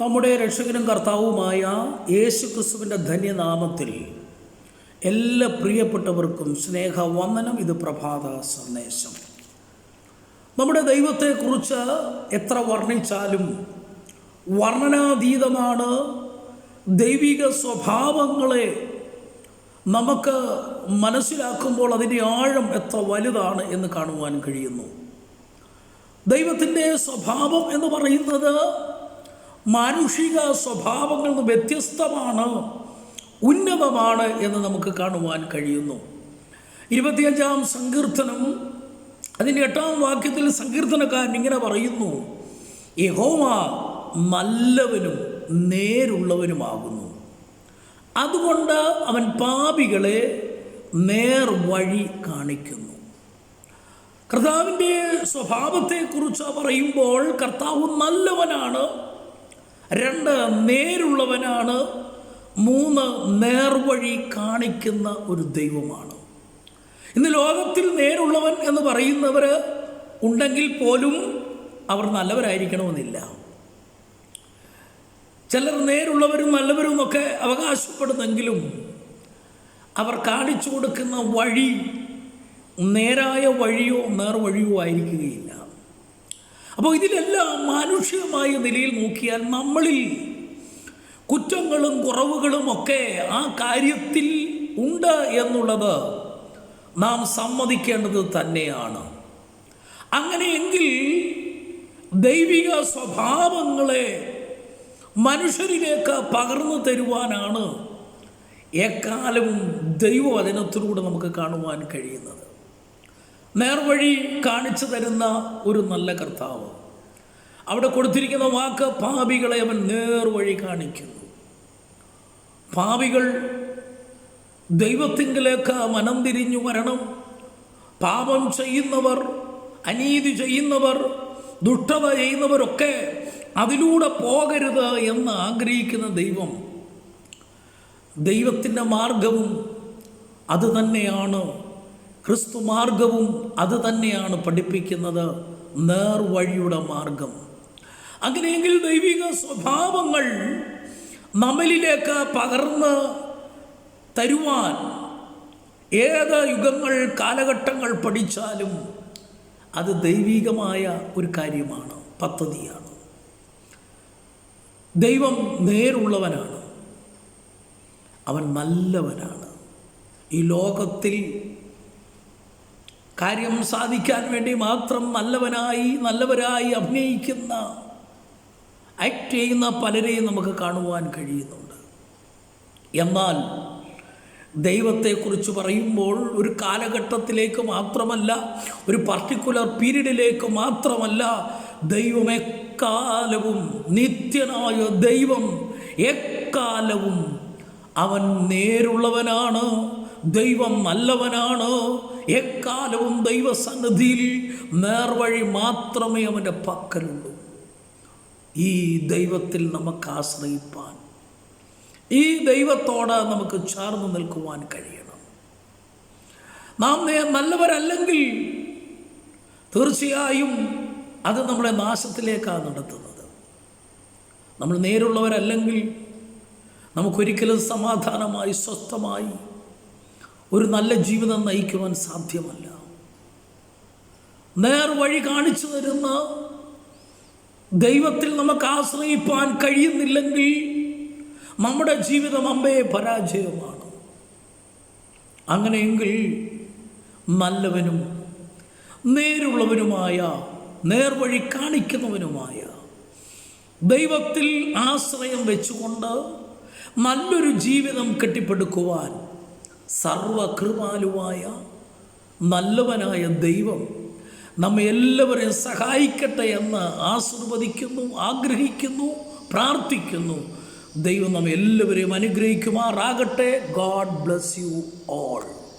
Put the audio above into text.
നമ്മുടെ രക്ഷകനും കർത്താവുമായ യേശു ക്രിസ്തുവിൻ്റെ ധന്യനാമത്തിൽ എല്ലാ പ്രിയപ്പെട്ടവർക്കും സ്നേഹവന്ദനം. ഇത് പ്രഭാത സന്ദേശം. നമ്മുടെ ദൈവത്തെക്കുറിച്ച് എത്ര വർണ്ണിച്ചാലും വർണ്ണനാതീതമാണ്. ദൈവിക സ്വഭാവങ്ങളെ നമുക്ക് മനസ്സിലാക്കുമ്പോൾ അതിൻ്റെ ആഴം എത്ര വലുതാണ് എന്ന് കാണുവാൻ കഴിയുന്നു. ദൈവത്തിൻ്റെ സ്വഭാവം എന്ന് പറയുന്നത് മാനുഷിക സ്വഭാവങ്ങളിൽ നിന്ന് വ്യത്യസ്തമാണ്, ഉന്നതമാണ് എന്ന് നമുക്ക് കാണുവാൻ കഴിയുന്നു. 25-ാം സങ്കീർത്തനം അതിൻ്റെ 8-ാം വാക്യത്തിൽ സങ്കീർത്തനക്കാരൻ ഇങ്ങനെ പറയുന്നു: യഹോവ നല്ലവനും നേരുള്ളവനുമാകുന്നു, അതുകൊണ്ട് അവൻ പാപികളെ നേർ വഴി കാണിക്കുന്നു. കർത്താവിൻ്റെ സ്വഭാവത്തെക്കുറിച്ച് പറയുമ്പോൾ കർത്താവ് നല്ലവനാണ്, 2 നേരുള്ളവനാണ്, 3 നേർവഴി കാണിക്കുന്ന ഒരു ദൈവമാണ്. ഇന്ന് ലോകത്തിൽ നേരുള്ളവൻ എന്ന് പറയുന്നവർ ഉണ്ടെങ്കിൽ പോലും അവർ നല്ലവരായിരിക്കണമെന്നില്ല. ചിലർ നേരുള്ളവരും നല്ലവരും എന്നൊക്കെ അവകാശപ്പെടുന്നെങ്കിലും അവർ കാണിച്ചു കൊടുക്കുന്ന വഴി നേരായ വഴിയോ നേർവഴിയോ ആയിരിക്കുകയില്ല. അപ്പോൾ ഇതിലെല്ലാം മാനുഷികമായ നിലയിൽ നോക്കിയാൽ നമ്മളിൽ കുറ്റങ്ങളും കുറവുകളും ഒക്കെ ആ കാര്യത്തിൽ ഉണ്ട് എന്നുള്ളത് നാം സമ്മതിക്കേണ്ടത് തന്നെയാണ്. അങ്ങനെയെങ്കിൽ ദൈവിക സ്വഭാവങ്ങളെ മനുഷ്യരിലേക്ക് പകർന്നു തരുവാനാണ് എക്കാലവും ദൈവവചനത്തിലൂടെ നമുക്ക് കാണുവാൻ കഴിയുന്നത്. നേർവഴി കാണിച്ചു തരുന്ന ഒരു നല്ല കർത്താവ്. അവിടെ കൊടുത്തിരിക്കുന്ന വാക്ക് പാപികളെ അവൻ നേർവഴി കാണിക്കുന്നു. പാപികൾ ദൈവത്തിങ്കിലേക്ക് മനം തിരിഞ്ഞു വരണം. പാപം ചെയ്യുന്നവർ, അനീതി ചെയ്യുന്നവർ, ദുഷ്ടത ചെയ്യുന്നവരൊക്കെ അതിലൂടെ പോകരുത് എന്ന് ആഗ്രഹിക്കുന്ന ദൈവത്തിൻ്റെ മാർഗവും അത് തന്നെയാണ്. ക്രിസ്തു മാർഗവും അത് തന്നെയാണ് പഠിപ്പിക്കുന്നത്, നേർവഴിയുടെ മാർഗം. അങ്ങനെയെങ്കിൽ ദൈവിക സ്വഭാവങ്ങൾ നമ്മളിലേക്ക് പകർന്ന് തരുവാൻ ഏത് യുഗങ്ങൾ കാലഘട്ടങ്ങൾ പഠിച്ചാലും അത് ദൈവികമായ ഒരു കാര്യമാണ്, പദ്ധതിയാണ്. ദൈവം നേരുള്ളവനാണ്, അവൻ നല്ലവനാണ്. ഈ ലോകത്തിൽ കാര്യം സാധിക്കാൻ വേണ്ടി മാത്രം നല്ലവരായി അഭിനയിക്കുന്ന, ആക്ട് ചെയ്യുന്ന പലരെയും നമുക്ക് കാണുവാൻ കഴിയുന്നുണ്ട്. എന്നാൽ ദൈവത്തെക്കുറിച്ച് പറയുമ്പോൾ ഒരു കാലഘട്ടത്തിലേക്ക് മാത്രമല്ല, ഒരു പർട്ടിക്കുലർ പീരീഡിലേക്ക് മാത്രമല്ല, ദൈവം എക്കാലവും, നിത്യനായ ദൈവം എക്കാലവും അവൻ നേരുള്ളവനാണ്, ദൈവം നല്ലവനാണ്. എക്കാലവും ദൈവസന്നിധിയിൽ നേർവഴി മാത്രമേ അവൻ്റെ പക്കലുള്ളൂ. ഈ ദൈവത്തിൽ നമുക്ക് ആശ്രയിപ്പാൻ, ഈ ദൈവത്തോട് നമുക്ക് ചേർന്ന് നിൽക്കുവാൻ കഴിയണം. നാം നല്ലവരല്ലെങ്കിൽ തീർച്ചയായും അത് നമ്മളെ നാശത്തിലേക്കാണ് നടത്തുന്നത്. നമ്മൾ നേരുള്ളവരല്ലെങ്കിൽ നമുക്കൊരിക്കലും സമാധാനമായി സ്വസ്ഥമായി ഒരു നല്ല ജീവിതം നയിക്കുവാൻ സാധ്യമല്ല. നേർവഴി കാണിച്ചു തരുന്ന ദൈവത്തിൽ നമുക്ക് ആശ്രയിപ്പാൻ കഴിയുന്നില്ലെങ്കിൽ നമ്മുടെ ജീവിതം അമ്പേ പരാജയമാണ്. അങ്ങനെയെങ്കിൽ നല്ലവനും നേരുള്ളവനുമായ, നേർവഴി കാണിക്കുന്നവനുമായ ദൈവത്തിൽ ആശ്രയം വെച്ചുകൊണ്ട് നല്ലൊരു ജീവിതം കെട്ടിപ്പടുക്കുവാൻ സർവകൃപാലുവായ നല്ലവനായ ദൈവം നമ്മെ എല്ലാവരെയും സഹായിക്കട്ടെ എന്ന് ആശീർവദിക്കുന്നു, ആഗ്രഹിക്കുന്നു, പ്രാർത്ഥിക്കുന്നു. ദൈവം നമ്മെ എല്ലാവരെയും അനുഗ്രഹിക്കുമാറാകട്ടെ. God bless you all.